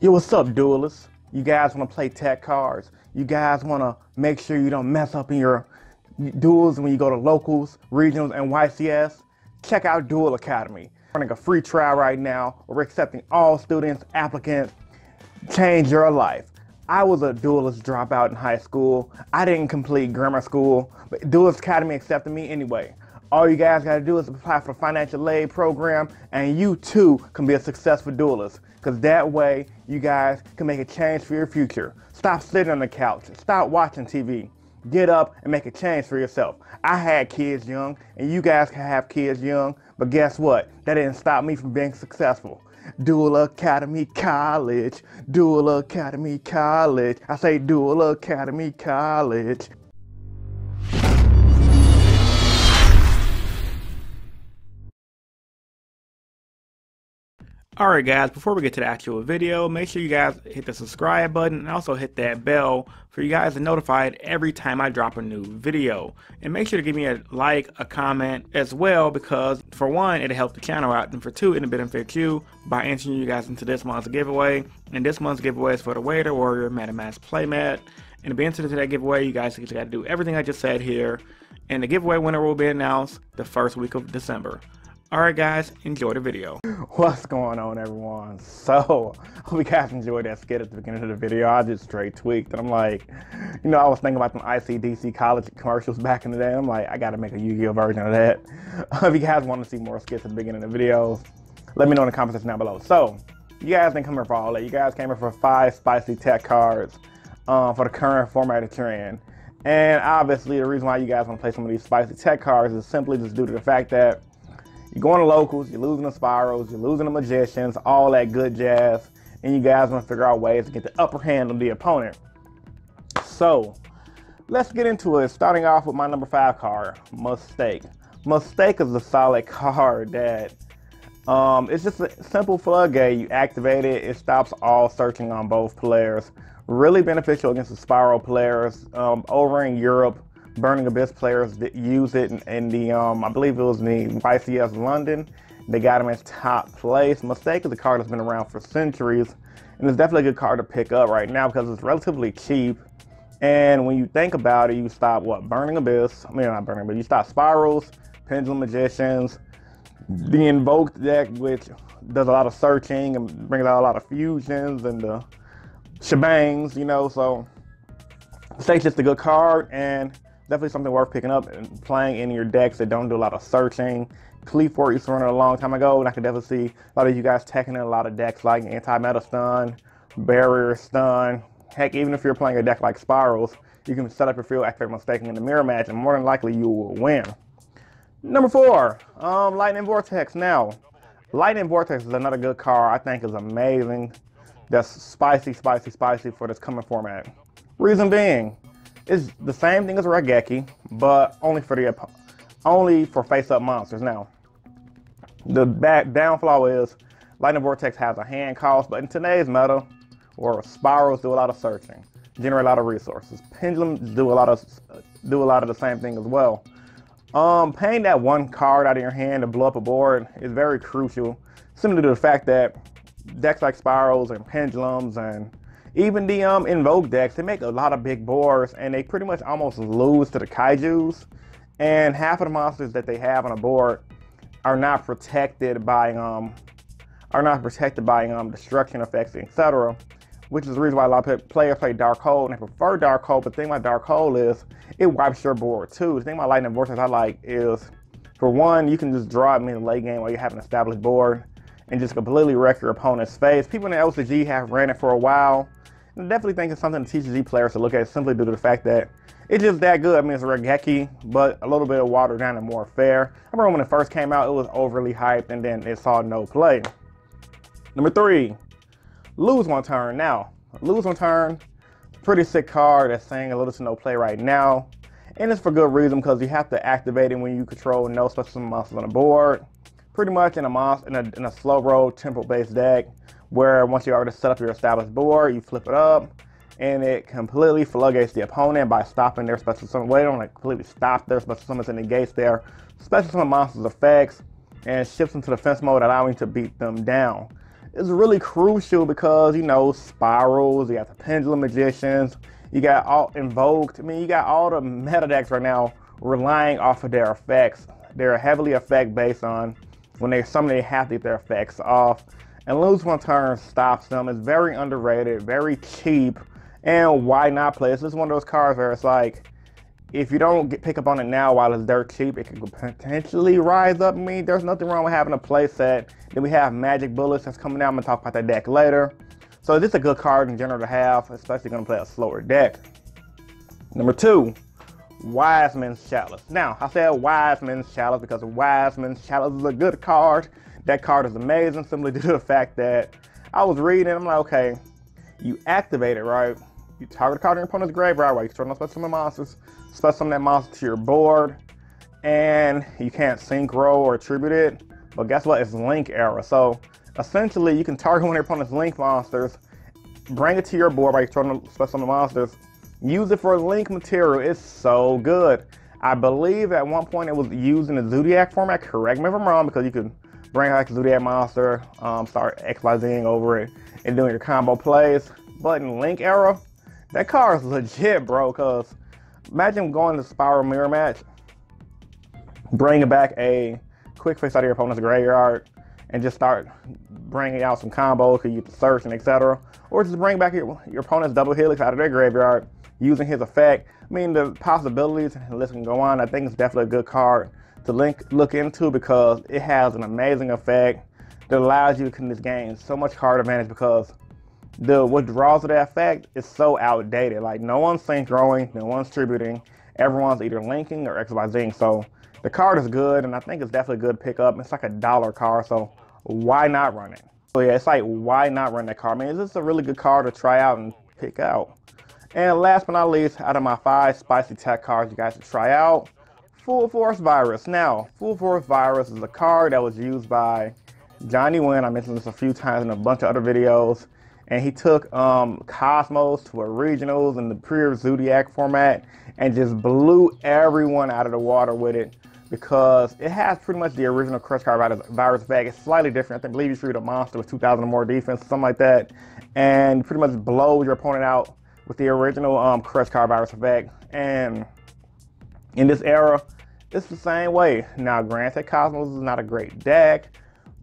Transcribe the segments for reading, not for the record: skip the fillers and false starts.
Yo, what's up, duelists? You guys want to play tech cards? You guys want to make sure you don't mess up in your duels when you go to locals, regionals, and YCS? Check out Duel Academy. We're running a free trial right now. We're accepting all students, applicants. Change your life. I was a duelist dropout in high school. I didn't complete grammar school, but Duel Academy accepted me anyway. All you guys gotta do is apply for the financial aid program, and you too can be a successful duelist. Because that way, you guys can make a change for your future. Stop sitting on the couch. Stop watching TV. Get up and make a change for yourself. I had kids young, and you guys can have kids young, but guess what? That didn't stop me from being successful. Duel Academy College. Duel Academy College. I say Duel Academy College. Alright guys, before we get to the actual video, make sure you guys hit the subscribe button and also hit that bell for you guys to be notified every time I drop a new video. And make sure to give me a like, a comment as well, because for one, it'll help the channel out, and for two, it'll benefit you by entering you guys into this month's giveaway. And this month's giveaway is for the Waiter Warrior Mathematics Playmat. And to be entered into that giveaway, you guys got to do everything I just said here. And the giveaway winner will be announced the first week of December. Alright guys, enjoy the video. What's going on, everyone? So, hope you guys enjoyed that skit at the beginning of the video. I just straight tweaked, and I'm like, you know, I was thinking about them ICDC college commercials back in the day. I'm like, I gotta make a Yu-Gi-Oh version of that. If you guys want to see more skits at the beginning of the videos, let me know in the comments section down below. So, you guys didn't come here for all that. You guys came here for 5 spicy tech cards for the current format that you're in. And obviously, the reason why you guys want to play some of these spicy tech cards is simply just due to the fact that you're going to locals, you're losing the spirals, you're losing the magicians, all that good jazz, and you guys want to figure out ways to get the upper hand on the opponent. So, let's get into it. Starting off with my number 5 card, Mistake. Mistake is a solid card that, it's just a simple floodgate. You activate it, it stops all searching on both players. Really beneficial against the spiral players. Over in Europe, Burning Abyss players that use it in the, I believe it was in the YCS London. They got him in top place. Mistake is a card that's been around for centuries, and it's definitely a good card to pick up right now because it's relatively cheap. And when you think about it, you stop Burning Abyss. I mean, not Burning Abyss. You stop spirals, Pendulum Magicians, the Invoked deck, which does a lot of searching and brings out a lot of fusions and the shebangs, you know. So Mistake's just a good card, and definitely something worth picking up and playing in your decks that don't do a lot of searching. Cleefort used to run it a long time ago, and I could definitely see a lot of you guys taking in a lot of decks like Anti-Meta Stun, Barrier Stun. Heck, even if you're playing a deck like Spirals, you can set up your field, activate Mistaking in the mirror match, and more than likely you will win. Number 4, Lightning Vortex. Now, Lightning Vortex is another good card I think is amazing. That's spicy, spicy, spicy for this coming format. Reason being, it's the same thing as Raigeki, but only for face-up monsters. Now, the downfall is Lightning Vortex has a hand cost, but in today's meta, or spirals do a lot of searching, generate a lot of resources. Pendulums do a lot of the same thing as well. Paying that one card out of your hand to blow up a board is very crucial, simply due to the fact that decks like spirals and pendulums and even the Invoke decks, they make a lot of big boards, and they pretty much almost lose to the kaijus. And half of the monsters that they have on a board are not protected by destruction effects, etc. Which is the reason why a lot of players play Dark Hole, and they prefer Dark Hole. But the thing about Dark Hole is it wipes your board too. The thing about Lightning Vortex I like is, for one, you can just draw it in the late game while you have an established board and just completely wreck your opponent's face. People in the LCG have ran it for a while. I definitely think it's something the TCG players to look at, simply due to the fact that it's just that good. I mean, it's a Raigeki, but a little bit of watered down and more fair. I remember when it first came out, it was overly hyped, and then it saw no play. Number 3, Lose One Turn. Now, Lose One Turn, pretty sick card that's saying a little to no play right now. And it's for good reason, because you have to activate it when you control no special summon monsters on the board. Pretty much in a slow roll tempo-based deck, where once you already set up your established board, you flip it up, and it completely floodgates the opponent by stopping their special summon. Well, they don't completely stop their special summons, and negates their special summon monsters' effects, and shifts them to defense mode, allowing you to beat them down. is really crucial because, you know, spirals, you got the pendulum magicians, you got all invoked. I mean, you got all the meta decks right now relying off of their effects. They're heavily effect based on when they have to get their effects off. And lose one turn stops them. It's very underrated, very cheap. And why not play? This is one of those cards where it's like, if you don't pick up on it now while it's dirt cheap, it could potentially rise up. I mean, there's nothing wrong with having a play set. Then we have Magic Bullets that's coming out. I'm gonna talk about that deck later. So this is a good card in general to have, especially gonna play a slower deck. Number 2, Wise Men's Chalice. Now, I said Wise Men's Chalice because Wise Men's Chalice is a good card. That card is amazing simply due to the fact that I was reading, I'm like, okay, you activate it, right? You target a card in your opponent's graveyard while you turn on special summon monsters, special summon that monster to your board, and you can't synchro or attribute it. But guess what? It's link error. So essentially, you can target one of your opponent's link monsters, bring it to your board while you turn on special summon monsters, use it for link material. It's so good. I believe at one point it was used in the Zodiac format. Correct me if I'm wrong, because you could bring like a Zodiac monster, start XYZing over it, and doing your combo plays. But in link era, that card is legit, bro, because imagine going to Spiral Mirror Match, bringing back a quick fix out of your opponent's graveyard, and just start bringing out some combos, because you can search and etc. Or just bring back your opponent's double helix out of their graveyard using his effect. I mean, the possibilities, and the list can go on. I think it's definitely a good card to look into because it has an amazing effect that allows you to in this game so much card advantage, because the withdrawals of that effect is so outdated. Like, no one's synchroing, no one's tributing, everyone's either linking or XYZing. So the card is good, and I think it's definitely a good pickup. It's like a $1 card, so why not run it? So yeah, it's like, why not run that card? I mean, this is a really good card to try out and pick out. And last but not least, out of my 5 spicy tech cards you guys should try out, Full Force Virus. Now, Full Force Virus is a card that was used by Johnny Wynn. I mentioned this a few times in a bunch of other videos. And he took Cosmos to a regionals in the pure Zodiac format and just blew everyone out of the water with it, because it has pretty much the original Crush Card Virus bag. It's slightly different. I believe you shoot a monster with 2,000 or more defense, something like that, and pretty much blows your opponent out with the original Crush Card Virus effect. And in this era, it's the same way. Now, granted, Cosmos is not a great deck,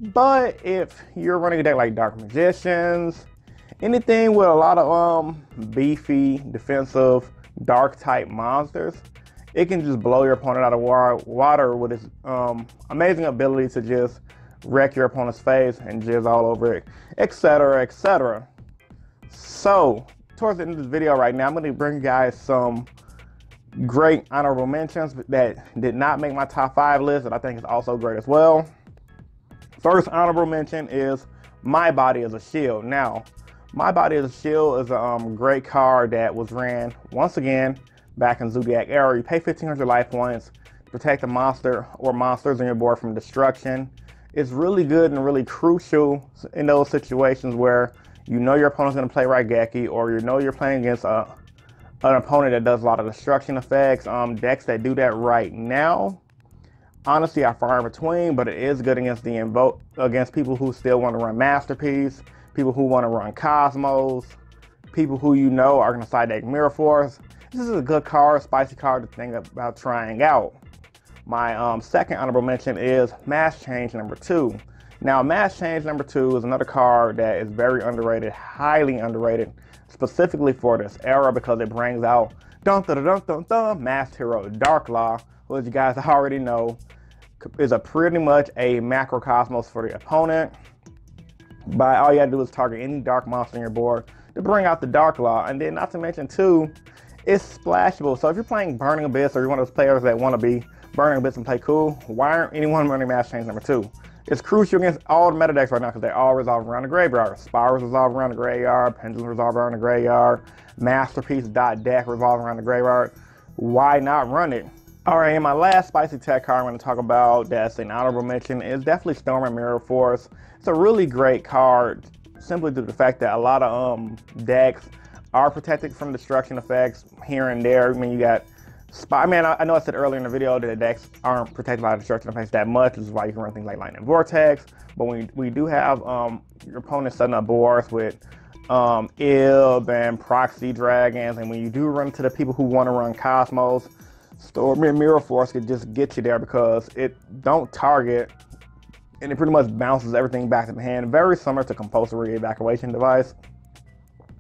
but if you're running a deck like Dark Magicians, anything with a lot of beefy, defensive, dark type monsters, it can just blow your opponent out of water with its amazing ability to just wreck your opponent's face and jizz all over it, etc., etc. So, towards the end of this video right now, I'm going to bring you guys some great honorable mentions that did not make my top 5 list, that I think is also great as well. First honorable mention is My Body as a Shield. Now, My Body as a Shield is a great card that was ran, once again, back in Zodiac era. You pay 1,500 life points to protect a monster or monsters on your board from destruction. It's really good and really crucial in those situations where you know your opponent's going to play Raigeki, or you know you're playing against an opponent that does a lot of destruction effects. Decks that do that right now, honestly, are far in between, but it is good against against people who still want to run Masterpiece, people who want to run Cosmos, people who you know are going to side deck Mirror Force. This is a good card, spicy card to think about trying out. My second honorable mention is Mass Change number 2. Now, Mass Change number 2 is another card that is very underrated, highly underrated, specifically for this era, because it brings out Masked Hero Darklaw, who, as you guys already know, is pretty much a macrocosmos for the opponent. By all you gotta do is target any dark monster on your board to bring out the Darklaw, and then not to mention too, it's splashable. So if you're playing Burning Abyss, or you're one of those players that want to be Burning Abyss and play cool, why aren't anyone running Mass Change number 2? It's crucial against all the meta decks right now, because they all resolve around the graveyard. Spirals resolve around the graveyard, Pendulum resolve around the graveyard, Masterpiece deck resolve around the graveyard. Why not run it? Alright, and my last spicy tech card I'm going to talk about that's an honorable mention is definitely Storm and Mirror Force. It's a really great card, simply due to the fact that a lot of decks are protected from destruction effects here and there. I mean, you got spot. I mean, I know I said earlier in the video that the decks aren't protected by the destruction effects that much, which is why you can run things like Lightning Vortex. But we do have your opponent setting up boards with IB and Proxy Dragons, and when you do run into the people who want to run Cosmos, Storm and Mirror Force could just get you there because it don't target, and it pretty much bounces everything back to the hand. Very similar to Compulsory Evacuation Device.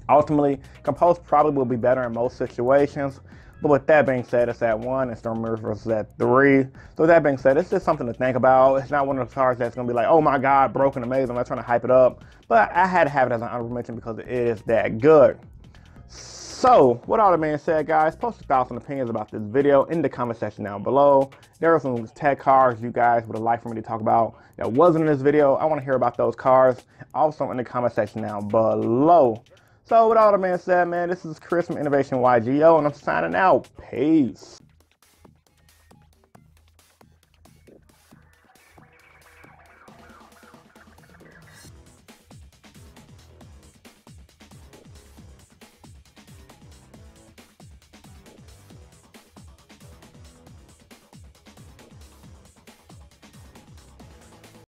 Ultimately, Compulse probably will be better in most situations. But with that being said, it's at 1 and Storm Mirror Force is at 3. So with that being said, it's just something to think about. It's not one of those cards that's going to be like, oh my God, broken, amazing. I'm not trying to hype it up. But I had to have it as an honorable mention because it is that good. So, with all that being said, guys, post your thoughts and opinions about this video in the comment section down below. There are some tech cards you guys would like for me to talk about that wasn't in this video. I want to hear about those cards also in the comment section down below. So with all that being said, man, this is Chris from Innovation YGO, and I'm signing out. Peace.